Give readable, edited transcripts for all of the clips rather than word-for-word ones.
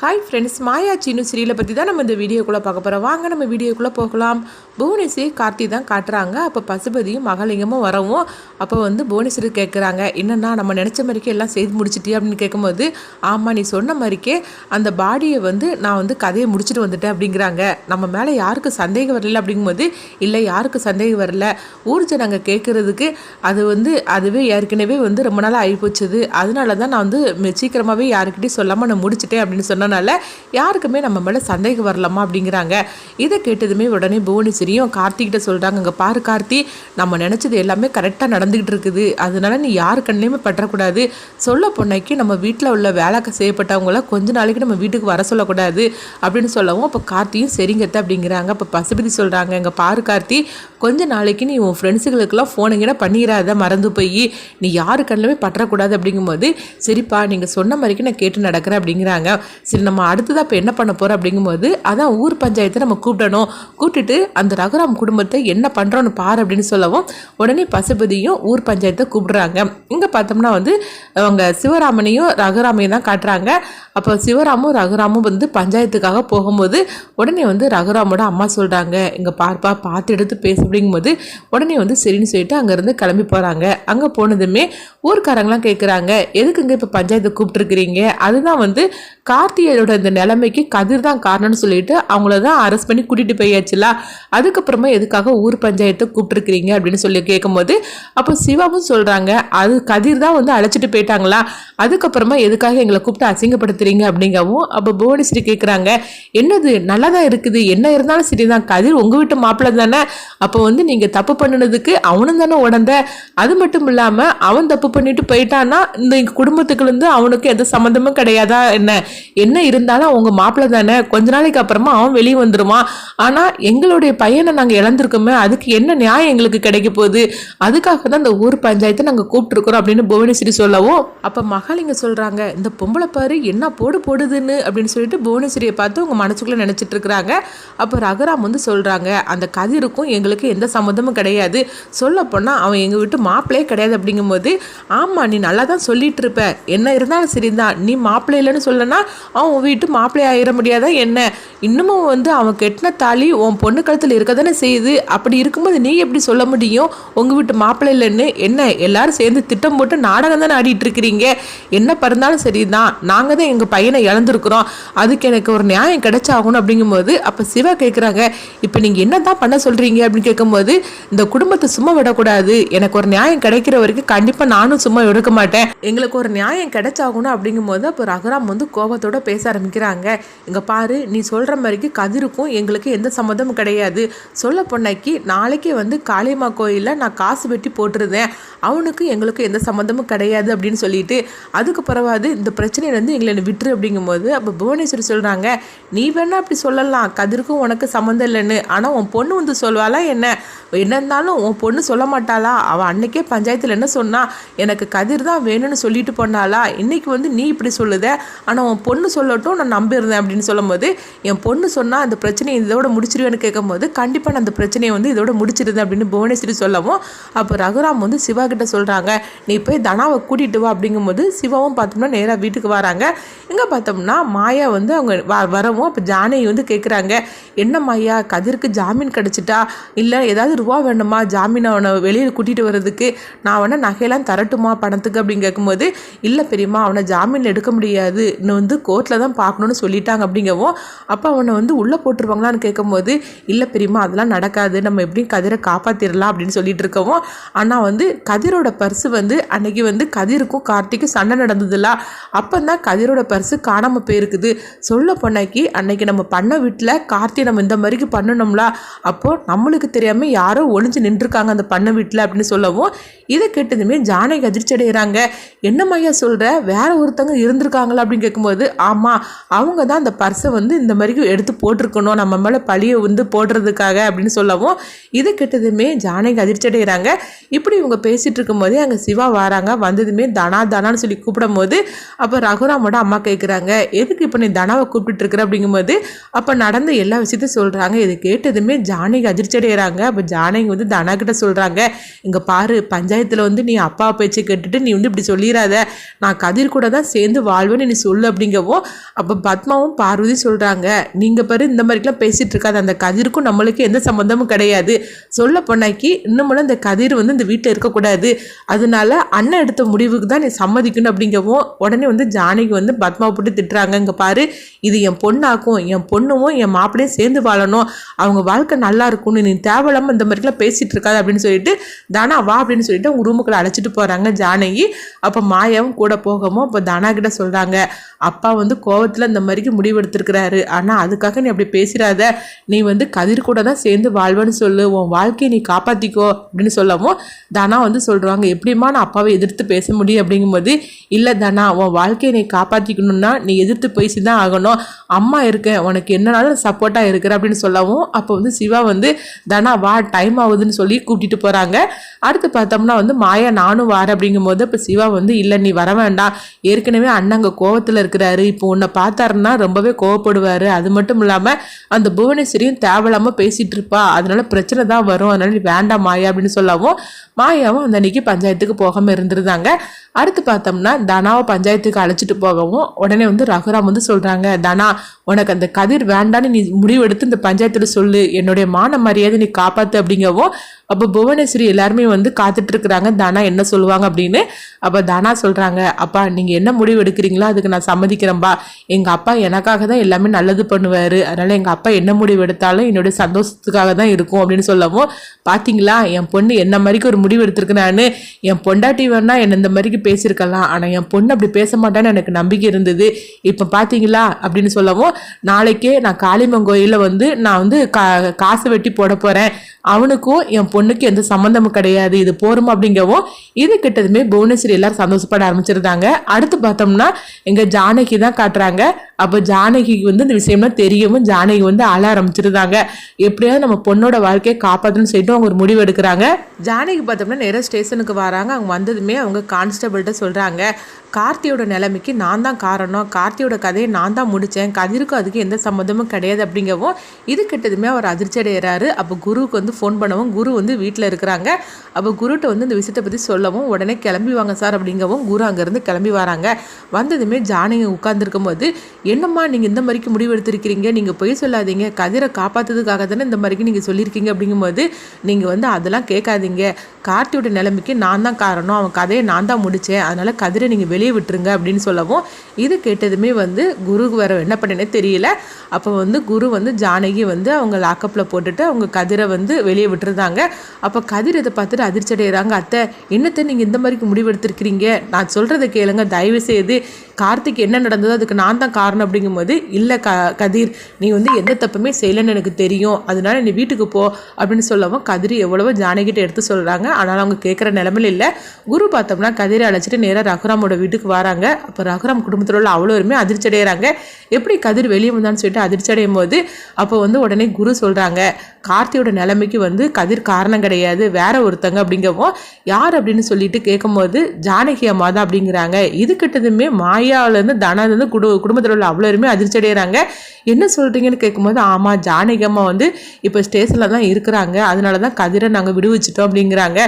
Hi friends, மாயா சீனு சீரியலை பற்றி தான் நம்ம இந்த வீடியோக்குள்ளே பார்க்க போகிறோம். வாங்க நம்ம வீடியோக்குள்ளே போகலாம். புவனேஸ்வரி கார்த்தி தான் காட்டுறாங்க. அப்போ பசுபதியும் மகளிங்கமும் வரவும் அப்போ புவனேஸ்வரி கேட்குறாங்க, என்னென்னா நம்ம நினச்ச மாதிரிக்கே எல்லாம் செய்து முடிச்சிட்டியா அப்படின்னு கேட்கும்போது, ஆமாம் நீ சொன்ன மாதிரிக்கே அந்த பாடியை நான் கதையை முடிச்சுட்டு வந்துட்டேன் அப்படிங்கிறாங்க. நம்ம மேலே யாருக்கு சந்தேகம் வரல அப்படிங்கும்போது, இல்லை யாருக்கு சந்தேகம் வரல, ஊர்ஜை கேட்குறதுக்கு அது அதுவே ஏற்கனவே ரொம்ப நாளாக ஆகிப்போச்சுது. அதனால தான் நான் சீக்கிரமாகவே யாருக்கிட்டையும் சொல்லாமல் நான் முடிச்சிட்டேன் அப்படின்னு சொன்னனால யாருக்குமே நம்ம மேலே சந்தேகம் வரலாமா அப்படிங்கிறாங்க. இதை கேட்டதுமே உடனே புவனேஸ்வரியும் கார்த்திகிட்ட சொல்கிறாங்க, அங்கே பாரு கார்த்தி, நம்ம நினச்சது எல்லாமே கரெக்டாக நடந்துக்கிட்டு இருக்குது. அதனால நீ யாரு கண்ணிலையுமே பற்றக்கூடாது. சொல்ல பொண்ணைக்கு நம்ம வீட்டில் உள்ள வேலை செய்யப்பட்டவங்கள கொஞ்ச நாளைக்கு நம்ம வீட்டுக்கு வர சொல்லக்கூடாது அப்படின்னு சொல்லவும் அப்போ கார்த்தியும் சரிங்கத்த அப்படிங்கிறாங்க. அப்போ பசுபதி சொல்கிறாங்க, எங்கள் பாரு கார்த்தி, கொஞ்ச நாளைக்கு நீ உன் ஃப்ரெண்ட்ஸுகளுக்கெல்லாம் ஃபோனுங்கிட்ட பண்ணிடாத, மறந்து போய் நீ யாரு கண்ணிலுமே பற்றக்கூடாது அப்படிங்கும்போது, சரிப்பா நீங்கள் சொன்ன மாதிரிக்கு நான் கேட்டு நடக்கிறேன் அப்படிங்கிறாங்க. சரி நம்ம அடுத்ததாக இப்போ என்ன பண்ண போகிறோம் அப்படிங்கும்போது, அதான் ஊர் பஞ்சாயத்தை நம்ம கூப்பிடணும், கூப்பிட்டுட்டு அந்த ரகுராம் குடும்பத்தை என்ன பண்ணுறோன்னு பாரு அப்படின்னு சொல்லவும் உடனே பசுபதியும் ஊர் பஞ்சாயத்தை கூப்பிடுறாங்க. இங்கே பார்த்தோம்னா அவங்க சிவராமனையும் ரகுராமையும் தான் காட்டுறாங்க. அப்போ சிவராமும் ரகுராமும் பஞ்சாயத்துக்காக போகும்போது உடனே ரகுராமோட அம்மா சொல்கிறாங்க, இங்கே பார்ப்பா பார்த்து எடுத்து பேசு அப்படிங்கும்போது உடனே சரின்னு சொல்லிட்டு அங்கேருந்து கிளம்பி போகிறாங்க. அங்கே போனதுமே ஊர்க்காரங்களாம் கேட்குறாங்க, எதுக்குங்க இப்போ பஞ்சாயத்தை கூப்பிட்டுருக்கிறீங்க? அதுதான் கார்த்தியோட இந்த நிலைமைக்கு கதிர் தான் காரணம்னு சொல்லிட்டு அவங்கள தான் அரெஸ்ட் பண்ணி கூட்டிகிட்டு போயாச்சுல, அதுக்கப்புறமா எதுக்காக ஊர் பஞ்சாயத்தை கூப்பிட்டுருக்கிறீங்க அப்படின்னு சொல்லி கேட்கும்போது அப்போ சிவாவும் சொல்கிறாங்க, அது கதிர் தான் அழைச்சிட்டு போயிட்டாங்களா, அதுக்கப்புறமா எதுக்காக எங்களை கூப்பிட்டு அசிங்கப்படுத்துறீங்க அப்படிங்கவும் அப்போ புவனேஸ்வரி கேட்குறாங்க, என்னது நல்லா தான் இருக்குது, என்ன இருந்தாலும் சரி தான், கதிர் உங்கள் வீட்டு மாப்பிள்ளை தானே, அப்போ நீங்கள் தப்பு பண்ணினதுக்கு அவனும் தானே உடந்த, அது மட்டும் இல்லாமல் அவன் தப்பு பண்ணிட்டு போயிட்டான்னா இந்த குடும்பத்துக்குள்ள அவனுக்கு எந்த சம்மந்தமும் கிடையாதா என்ன இருந்தாலும் அவங்க மாப்பிள்ளை தானே, கொஞ்ச நாளைக்கு அப்புறமா அவன் வெளியே வந்துடுவான், ஆனால் எங்களுடைய பையனை நாங்கள் இழந்திருக்கோமே, அதுக்கு என்ன நியாயம் எங்களுக்கு கிடைக்க போகுது, அதுக்காக தான் இந்த ஊர் பஞ்சாயத்தை நாங்கள் கூப்பிட்டுருக்குறோம் அப்படின்னு புவனேஸ்வரி சொல்லவும் அப்போ மகளிங்க சொல்கிறாங்க, இந்த பொம்பளை பாரு என்ன போடுதுன்னு அப்படின்னு சொல்லிட்டு புவனேஸ்வரியை பார்த்து உங்கள் மனசுக்குள்ளே நினச்சிட்டு இருக்கிறாங்க. அப்போ ரகுராம் சொல்கிறாங்க, அந்த கதிருக்கும் எங்களுக்கு எந்த சம்மந்தமும் கிடையாது, சொல்ல போனால் அவன் எங்கள் வீட்டு மாப்பிள்ளையே கிடையாது அப்படிங்கும்போது, ஆமாம் நீ நல்லா தான் சொல்லிட்டு இருப்ப, என்ன இருந்தாலும் சரிதான், நீ மாப்பிள்ளை இல்லைன்னு சொல்லனா அவன் வீட்டு மாப்பிள்ளை ஆயிட முடியாதா என்ன, இன்னமும் அவன் கெட்டின தாலி உன் பொண்ணு கழுத்தில் இருக்க தானே செய்யுது, அப்படி இருக்கும்போது நீ எப்படி சொல்ல முடியும் உங்கள் வீட்டு மாப்பிள்ளை இல்லைன்னு? என்ன எல்லாரும் சேர்ந்து திட்டம் போட்டு நாடகம் தானே ஆடிட்டு இருக்கிறீங்க, என்ன பிறந்தாலும் சரிதான், நாங்கள் தான் எங்கள் பையனை இழந்திருக்கிறோம், அதுக்கு எனக்கு ஒரு நியாயம் கிடைச்சாகணும் அப்படிங்கும்போது அப்போ சிவா கேட்குறாங்க, இப்போ நீங்கள் என்ன தான் பண்ண சொல்கிறீங்க அப்படின்னு கேட்கும்போது, இந்த குடும்பத்தை சும்மா விடக்கூடாது, எனக்கு ஒரு நியாயம் கிடைக்கிற வரைக்கும் கண்டிப்பாக நானும் சும்மா எடுக்க மாட்டேன், எங்களுக்கு ஒரு நியாயம் கிடைச்சாகணும் அப்படிங்கும்போது அப்போ ரகுராம் கோபத்தோட பேச ஆரம்பிக்கிறாங்க. இங்க பாரு, நீ சொல்ற மாதிரிக்கு கதிருக்கும் எங்களுக்கு எந்த சம்மந்தமும் கிடையாது, சொல்ல பொண்ணைக்கு நாளைக்கு காளியம்மா கோயிலில் நான் காசு வெட்டி போட்டிருந்தேன், அவனுக்கு எங்களுக்கு எந்த சம்மந்தமும் கிடையாது அப்படின்னு சொல்லிட்டு அதுக்கு பிறவாது இந்த பிரச்சனையிலேருந்து எங்களை விட்டுரு அப்படிங்கும்போது அப்போ புவனேஸ்வரி சொல்கிறாங்க, நீ வேணா அப்படி சொல்லலாம், கதிருக்கும் உனக்கு சம்மந்தம் இல்லைன்னு, ஆனால் உன் பொண்ணு சொல்வாளா என்ன இருந்தாலும் உன் பொண்ணு சொல்ல மாட்டாளா, அவள் அன்னைக்கே பஞ்சாயத்தில் என்ன சொன்னா, எனக்கு கதிர் தான் வேணும்னு சொல்லிட்டு போனாளா, இன்னைக்கு நீ இப்படி சொல்லுத, ஆனால் உன் பொண்ணு சொல்லட்டும் நான் நம்பியிருந்தேன் அப்படின்னு சொல்லும்போது, என் பொண்ணு சொன்னால் அந்த பிரச்சனையை இதோட முடிச்சிருவேன்னு கேட்கும்போது கண்டிப்பாக நான் அந்த பிரச்சனையை இதோட முடிச்சிருந்தேன் அப்படின்னு புவனேஸ்வரி சொல்லவும் அப்போ ரகுராம் சிவா கிட்ட சொல்கிறாங்க, நீ போய் தனாவை கூட்டிகிட்டு வா அப்படிங்கும்போது சிவாவும் பார்த்தோம்னா நேராக வீட்டுக்கு வராங்க. இங்கே பார்த்தோம்னா மாயா அவங்க வரவும் அப்போ ஜானகி கேட்குறாங்க, என்ன மாயா கதிருக்கு ஜாமீன் கிடச்சிட்டா, இல்லை ஏதாவது ரூபா வேணுமா ஜாமீன் அவனை வெளியில் கூட்டிகிட்டு வர்றதுக்கு, நான் அவனை நகையெல்லாம் தரட்டுமா பணத்துக்கு அப்படின்னு கேட்கும்போது, இல்லை பெரியம்மா அவனை ஜாமீன் எடுக்க முடியாது, இன்னும் கோர்ட்டில் தான் பார்க்கணுன்னு சொல்லிட்டாங்க அப்படிங்கவும் அப்போ அவனை உள்ளே போட்டுருவாங்களான்னு கேட்கும்போது, இல்லை பெரியம்மா அதெல்லாம் நடக்காது, நம்ம எப்படியும் கதிரை காப்பாற்றிடலாம் அப்படின்னு சொல்லிட்டு இருக்கவும், ஆனால் கதிரோட பர்ஸு அன்னைக்கு கதிருக்கும் கார்த்திக்கும் சண்டை நடந்ததுல, அப்போ தான் கதிரோட பர்ஸு காணாமல் போயிருக்குது, சொல்ல பொண்ணைக்கு அன்னைக்கு நம்ம பண்ண வீட்டில் கார்த்தி நம்ம இந்த மாதிரிக்கு பண்ணணும்ல, அப்போது நம்மளுக்கு தெரியாமல் யாரோ ஒளிஞ்சு நின்றுருக்காங்க அந்த பண்ண வீட்டில் அப்படின்னு சொல்லவும் இதை கேட்டதுமே ஜானகி அதிர்ச்சி அடைகிறாங்க. என்ன மையா சொல்கிற, வேற ஒருத்தவங்க இருந்திருக்காங்களா அப்படின்னு கேட்கும்போது, ஆமாம் அவங்க தான் அந்த பர்ஸை இந்த மாதிரி எடுத்து போட்டிருக்கணும் நம்ம மேலே பழியை போடுறதுக்காக அப்படின்னு சொல்லவும் இதை கேட்டதுமே ஜானகி அதிர்ச்சி அடைகிறாங்க. இப்படி இவங்க பேசிகிட்டு இருக்கும்போதே அங்கே சிவா வராங்க. வந்ததுமே தனான்னு சொல்லி கூப்பிடும் போது அப்போ ரகுராமோட அம்மா கேட்குறாங்க, எதுக்கு இப்போ நீ தனாவை கூப்பிட்டு இருக்கிற அப்படிங்கும்போது அப்போ நடந்த எல்லா விஷயத்தையும் சொல்கிறாங்க. இது கேட்டதுமே ஜானகி அதிர்ச்சி அடைகிறாங்க. அப்போ ஜானகி தனா கிட்ட சொல்கிறாங்க, இங்கே பாரு பஞ்சாயத்தில் நீ அப்பா பேச்சு கேட்டுட்டு நீ இப்படி சொல்லிடாத, நான் கதிர் கூட தான் சேர்ந்து வாழ்வேன்னு நீ சொல்லு அப்படிங்கவும் அப்போ பத்மாவும் பார்வதி சொல்கிறாங்க, நீங்கள் பாரு இந்த மாதிரிலாம் பேசிகிட்டு இருக்காது, அந்த கதிருக்கும் நம்மளுக்கு எந்த சம்மந்தமும் கிடையாது. சொல்ல போனாக்கி இன்னும் இந்த கதிர் வந்து இந்த வீட்டில் இருக்கக்கூடாது, அதனால அண்ணன் எடுத்த முடிவுக்கு தான் நீ சம்மதிக்கணும் அப்படிங்கவும் உடனே வந்து ஜானகி வந்து பத்மாவை போட்டு திட்டுறாங்க. இங்கே பாரு, இது என் பொண்ணாக்கும், என் பொண்ணும் என் மாப்பிளையும் சேர்ந்து வாழணும், அவங்க வாழ்க்கை நல்லா இருக்கும்னு நீ தேவையில்லாமல் இந்த மாதிரிலாம் பேசிகிட்டு இருக்காது அப்படின்னு சொல்லிட்டு தானா வா அப்படின்னு சொல்லிட்டு அவங்க ரூமுக்குள்ள அழைச்சிட்டு போகிறாங்க ஜானகி. அப்போ மாயாவும் கூட போகவும் அப்போ தானா கிட்ட சொல்கிறாங்க, அப்பா வந்து கோவத்தில் இந்த மாதிரிக்கு முடிவெடுத்திருக்கிறாரு, ஆனால் அதுக்காக நீ அப்படி பேசிடாத, நீ வந்து கதிர் கூட தான் சேர்ந்து வாழ்வேன்னு சொல்லு, உன் வாழ்க்கையை நீ காப்பாற்றிக்கோ அப்படின்னு சொல்லவும் தானா வந்து சொல்கிறாங்க, எப்படிமா நான் அப்பாவை எதிர்த்து பேச முடியும் அப்படிங்கும்போது, இல்லை தானா, உன் வாழ்க்கையை நீ காப்பாற்றிக்கணும்னா நீ எதிர்த்து பேசி தான் ஆகணும், அம்மா இருக்கேன் உனக்கு என்னனாலும் சப்போர்ட்டாக இருக்கிற அப்படின்னு சொல்லவும் அப்போ வந்து சிவா வந்து தானா வா டைம் ஆகுதுன்னு சொல்லி கூப்பிட்டு போகிறாங்க. அடுத்து பார்த்தோம்னா வந்து மாயா நானும் வாரேன் அப்படிங்கும்போது இப்போ சிவா வந்து இல்லை நீ வர வேண்டாம், ஏற்கனவே அண்ணங்க கோவத்தில் இருக்கிறாரு, இப்போ உன்னை பார்த்தாருன்னா ரொம்பவே கோவப்படுவார், அது மட்டும் இல்லாமல் அந்த புவனேஸ்வரியும் தேவையில்லாமல் பேசிகிட்டு இருப்பா, அதனால பிரச்சனை தான் வரும், அதனால நீ வேண்டாம் மாயா அப்படின்னு சொல்லவும் மாயாவும் அந்த அன்னைக்கு பஞ்சாயத்துக்கு போகாமல் இருந்திருந்தாங்க. அடுத்து பார்த்தோம்னா தனாவை பஞ்சாயத்துக்கு அழைச்சிட்டு போகவும் உடனே வந்து ரகுராம் வந்து சொல்கிறாங்க, தனா உனக்கு அந்த கதிர் வேண்டான்னு நீ முடிவெடுத்து இந்த பஞ்சாயத்தில் சொல்லு, என்னுடைய மான மரியாதை நீ காப்பாற்று அப்படிங்கவும் அப்போ புவனேஸ்வரி எல்லாருமே வந்து காத்துட்டு இருக்கிறாங்க தானா என்ன சொல்லுவாங்க அப்படின்னு. அப்போ தானா சொல்கிறாங்க, அப்பா நீங்கள் என்ன முடிவு எடுக்கிறீங்களோ அதுக்கு நான் சம்மதிக்கிறேன்பா, எங்கள் அப்பா எனக்காக தான் எல்லாமே நல்லது பண்ணுவார், அதனால் எங்கள் அப்பா என்ன முடிவு எடுத்தாலும் என்னுடைய சந்தோஷத்துக்காக தான் இருக்கும் அப்படின்னு சொல்லவும், பார்த்தீங்களா என் பொண்ணு என்ன மாதிரிக்கு ஒரு முடிவு எடுத்திருக்கிறான்னு, என் பொண்டாட்டி வேணா என்ன இந்த மாதிரிக்கு பேசியிருக்கலாம், ஆனால் என் பொண்ணு அப்படி பேச மாட்டான்னு எனக்கு நம்பிக்கை இருந்தது, இப்போ பார்த்தீங்களா அப்படின்னு சொல்லவும், நாளைக்கே நான் காளியம்மன் கோயிலில் வந்து நான் வந்து காசு வெட்டி போட போகிறேன், அவனுக்கும் என் பொண்ணுக்கு எந்த சம்மந்தமும் கிடையாது, இது போருமா அப்படிங்கவும் இது கிட்டதுமே புவனேஸ்வரி எல்லாரும் சந்தோஷப்பட ஆரம்பிச்சிருந்தாங்க. அடுத்து பார்த்தோம்னா எங்கள் ஜானகி தான் காட்டுறாங்க. அப்போ ஜானகிக்கு வந்து இந்த விஷயம்லாம் தெரியவும் ஜானகி வந்து அழ ஆரம்பிச்சிருந்தாங்க, எப்படியாவது நம்ம பொண்ணோட வாழ்க்கையை காப்பாற்றணும்னு சொல்லிட்டு அவங்க ஒரு முடிவு எடுக்கிறாங்க. ஜானகி பார்த்தோம்னா நேராக ஸ்டேஷனுக்கு வராங்க. அவங்க வந்ததுமே அவங்க கான்ஸ்டபிள்கிட்ட சொல்கிறாங்க, கார்த்தியோட நிலைமைக்கு நான் தான் காரணம், கார்த்தியோட கதையை நான் தான் முடித்தேன், கதிருக்கும் அதுக்கு எந்த சம்மந்தமும் கிடையாது அப்படிங்கவும் இது கிட்டதுமே அவர் அதிர்ச்சி அடைகிறாரு. அப்போ குருவுக்கு வந்து ஃபோன் பண்ணவும் குரு வந்து வீட்டில் இருக்கிறாங்க. அப்போ குருட்ட வந்து இந்த விஷயத்தை பற்றி சொல்லவும் உடனே கிளம்பி வாங்க சார் அப்படிங்கவும் குரு அங்கேருந்து கிளம்பி வராங்க. வந்ததுமே ஜானகி உட்கார்ந்துருக்கும் போது, என்னம்மா நீங்கள் இந்த மாதிரிக்கு முடிவு எடுத்திருக்கிறீங்க, நீங்கள் பொய் சொல்லாதீங்க, கதிரை காப்பாற்றுறதுக்காக தானே இந்த மாதிரிக்கு நீங்கள் சொல்லியிருக்கீங்க அப்படிங்கும்போது, நீங்கள் வந்து அதெல்லாம் கேட்காதீங்க, கார்த்தியோட நிலைமைக்கு நான் தான் காரணம், அவன் கதையை நான் தான் முடித்தேன், அதனால் கதிரை நீங்கள் வெளியே விட்டுருங்க அப்படின்னு சொல்லவும் இது கேட்டதுமே வந்து குருக்கு வேற என்ன பண்ணனே தெரியல. அப்போ வந்து குரு வந்து ஜானகி வந்து அவங்க லாக்கப்பில் போட்டுட்டு அவங்க கதிரை வந்து வெளியே விட்டுருந்தாங்க. அப்போ கதிர் இதை பார்த்துட்டு அதிர்ச்சி அடைகிறாங்க, அத்தை என்னத்தை நீங்கள் இந்த மாதிரிக்கு முடிவு எடுத்திருக்கிறீங்க, நான் சொல்கிறத கேளுங்க, தயவு செய்து கார்த்திக் என்ன நடந்ததோ அதுக்கு நான் தான் காரணம் அப்படிங்கும்போது, இல்லை கதிர் நீ வந்து எந்த தப்புமே செய்யலைன்னு எனக்கு தெரியும், அதனால நீ வீட்டுக்கு போ அப்படின்னு சொல்லவும் கதிர் எவ்வளவோ ஜானகிட்ட எடுத்து சொல்கிறாங்க. ஆனால் அவங்க கேட்குற நிலமையில இல்லை. குரு பார்த்தோம்னா கதிரை அழைச்சிட்டு நேராக ரகுராமோட வீட்டுக்கு வராங்க. அப்போ ரகுராம் குடும்பத்தில் உள்ள அவ்வளோருமே அதிர்ச்சி அடைகிறாங்க, எப்படி கதிர் வெளியே வந்தான்னு சொல்லிட்டு அதிர்ச்சி அடையும் போது அப்போ வந்து உடனே குரு சொல்கிறாங்க, கார்த்தியோட நிலைமைக்கு வந்து கதிர் காரணம் கிடையாது, வேற ஒருத்தங்க அப்படிங்கவும் யார் அப்படின்னு சொல்லிட்டு கேட்கும்போது ஜானகி அம்மா தான் அப்படிங்கிறாங்க. இது கிட்டதுமே மாயாவிலேருந்து தனாலேருந்து குடும்பத்தில் உள்ள அவ்வளோருமே அதிர்ச்சி அடைகிறாங்க. என்ன சொல்கிறீங்கன்னு கேட்கும்போது, ஆமாம் ஜானகி அம்மா வந்து இப்போ ஸ்டேஷனில் தான் இருக்கிறாங்க, அதனால தான் கதிரை நாங்கள் விடுவிச்சிட்டோம் அப்படிங்கிறாங்க.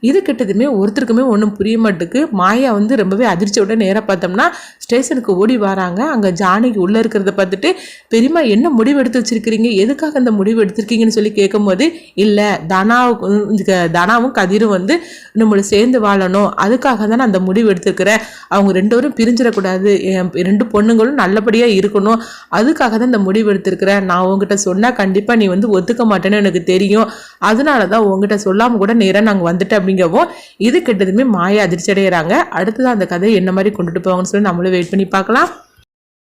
இது கிட்டதுமே ஒருத்தருக்குமே ஒன்றும் புரிய மாட்டுக்கு. மாயா வந்து ரொம்பவே அதிர்ச்சியோட நேராக பார்த்தோம்னா ஸ்டேஷனுக்கு ஓடி வராங்க. அங்கே ஜானகி உள்ளே இருக்கிறத பார்த்துட்டு, பெரியம்மா என்ன முடிவு எடுத்து வச்சிருக்கிறீங்க, எதுக்காக அந்த முடிவு எடுத்திருக்கீங்கன்னு சொல்லி கேட்கும்போது, இல்லை தனாவும் கதிரும் வந்து நம்மளை சேர்ந்து வாழணும், அதுக்காக தான் நான் அந்த முடிவு எடுத்துருக்கிறேன், அவங்க ரெண்டு பேரும் பிரிஞ்சிடக்கூடாது, என் ரெண்டு பொண்ணுங்களும் நல்லபடியாக இருக்கணும், அதுக்காக தான் இந்த முடிவு எடுத்திருக்கிறேன், நான் உங்ககிட்ட சொன்னால் கண்டிப்பாக நீ வந்து ஒத்துக்க மாட்டேன்னு எனக்கு தெரியும், அதனால தான் உங்ககிட்ட சொல்லாமல் கூட நேராக நாங்கள் வந்துட்டேன் அப்படிங்கவும் இது கிட்டதுமே மாயா அதிர்ச்சி அடைகிறாங்க. அடுத்ததான் அந்த கதை என்ன மாதிரி கொண்டுட்டு போவாங்கன்னு சொல்லி நம்மளும் வெயிட் பண்ணி பார்க்கலாம்.